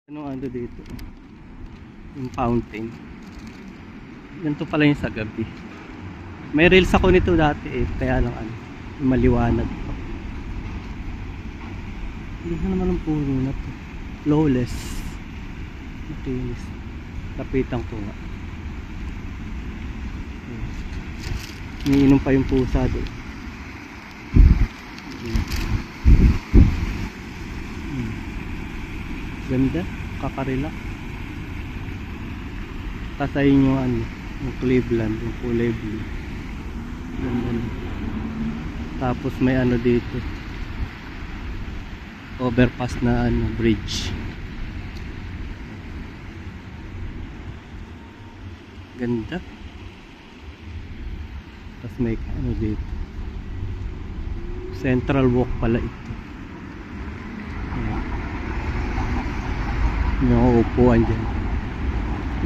Ano dito? Yung fountain. Ganito pala yung sa gabi. May reels ako nito dati eh. Kaya lang maliwanag pa. Hindi na naman ang puno na to. Flawless. Matinis. Kapitan ko nga. Iniinom pa yung pusa doon. Ganda, kakarelax. Tapos ayun yung Cleveland, yung kulay blue. Ganda. Tapos may dito, overpass na bridge. Ganda. Tapos may dito, Central Walk pala ito. Yung upuan dyan.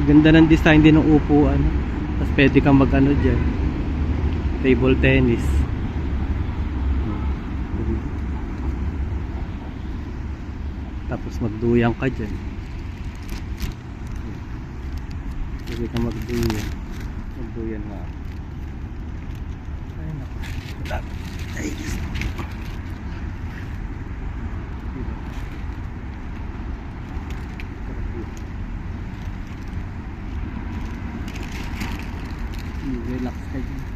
Ganda ng design din ng upuan. Tapos pwede kang dyan, table tennis. Tapos magduyang ka dyan. Pwede kang magduyan nga. Ay naku, ay relax ka dyan.